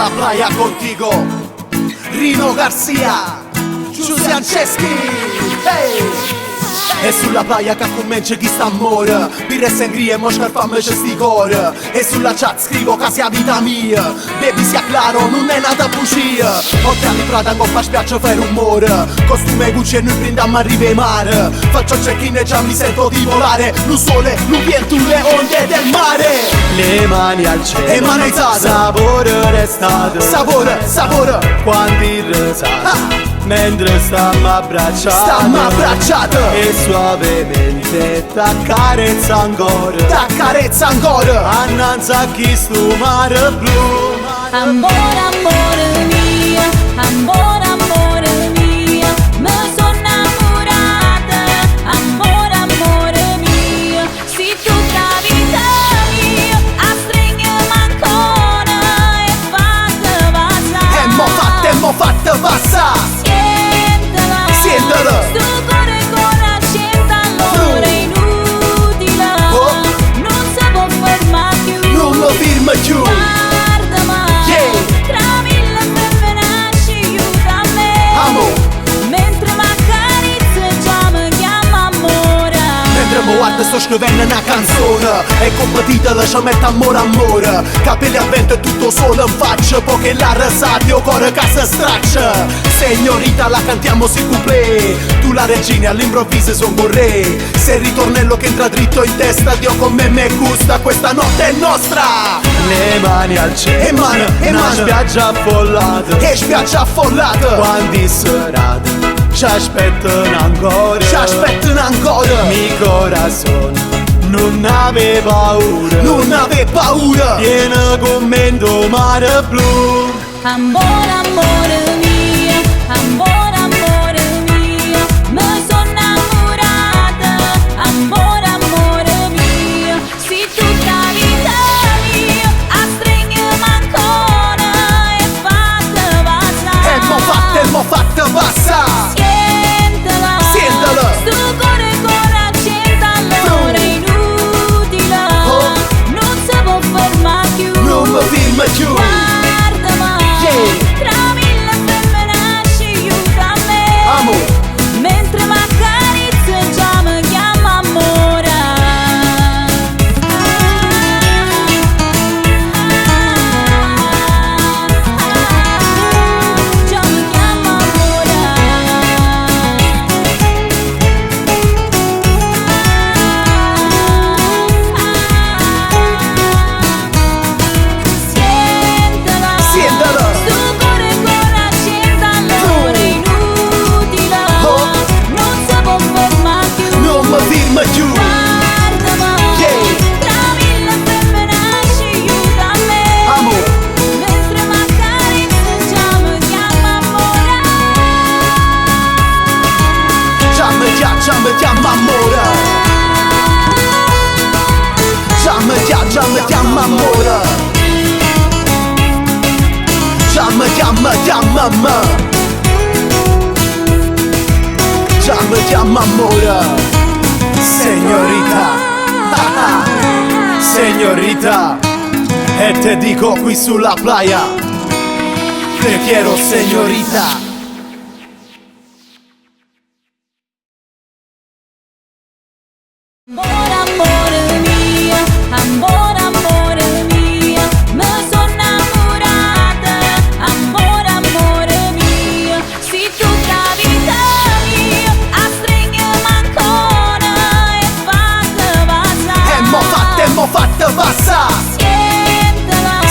sulla playa contigo, Rino Garcia, Giuseppe Anceschi, hey! E sulla playa che comincia chi sta amore, birra e sangria e mosca fame c'è sti cor. E sulla chat scrivo che sia vita mia, baby sia claro, non è nata bugia. Occhiali Prada con fa spiaccia fare rumore, costume Gucci e noi prendiamo a rive mare. Faccio check-in e già mi sento di volare, lo sole, lo vento, le onde del mare. Le mani al cielo e mano alzate, sapore d'estate, sapore, sapore, quanti risate mentre stiamo abbracciati e suavemente t'accarezza ancora annanzi a chi sto mare blu. Amore, amore mio, amore, amore mio, mi sono innamorata. Amore, amore mio, sei tutta vita mia, a stringermi ancora e fatta passare. E mo fatta passare. Sientala, sto cuore ancora accesa allora è inutile, non si può fermare più, non lo firma più. Tra mille femmine aiuta me, amo. mentre mi accarezza già mi chiama amore. Mentre mi guarda sto scrivendo una canzone e competita la ci mette amore amore. Capelli a vento e tutto solo in faccia, poche la rasate o cuore che si straccia. Signorita la cantiamo si coupé, tu la regina all'improvviso son con re. Se il ritornello che entra dritto in testa, Dio con me gusta, questa notte è nostra. Le mani al cielo e mano, spiaggia affollata, e spiaggia affollata, quanti serate ci aspettano ancora, mi corazon non ave paura, viene con me in mare blu. Amore, amore mio, amore, amore mio, mi sono innamorata. Amore, amore mio, sei tutta vita mia, a stringermi ancora e fatta passare. E mo fatta passare. Sientala, sto cuore ancora accesa allora è inutile, non si può fermare più, non mi firma più. Tra mille femmine aiuta me, amo. mentre mi accarezza già mi chiama amore. Già mi chiama amore. Sientala, Sto cuore ancora accesa allora è inutile, non si può fermare più, non mi firma più. guardami, tra mille femmine aiuta me, Amo. mentre mi accarezza già mi chiama amore. Già mi chiama amore. Già mi chiama amore. Già mi chiama amore. Signorita, signorita, e te dico qui sulla playa, te quiero signorita. Amore, amore mio, amore, amore mio, mi sono innamorata. Amore, amore mio, sei tutta vita mia, a stringermi ancora e fatta passare. E mo fatta passare.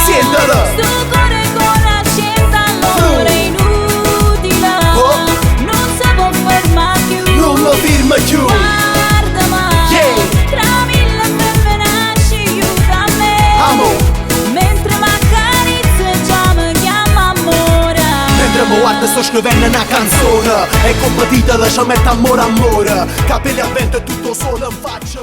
Sientala, sto cuore ancora accesa allora è inutile, non si può fermare più, non lo firma più. tra mille femmine aiuta me, Amo. mentre mi accarezza già mi chiama amore. Mentre mi guarda sto scrivendo una canzone e competita la ci mette amore amore. Capelli a vento e tutto solo in faccia.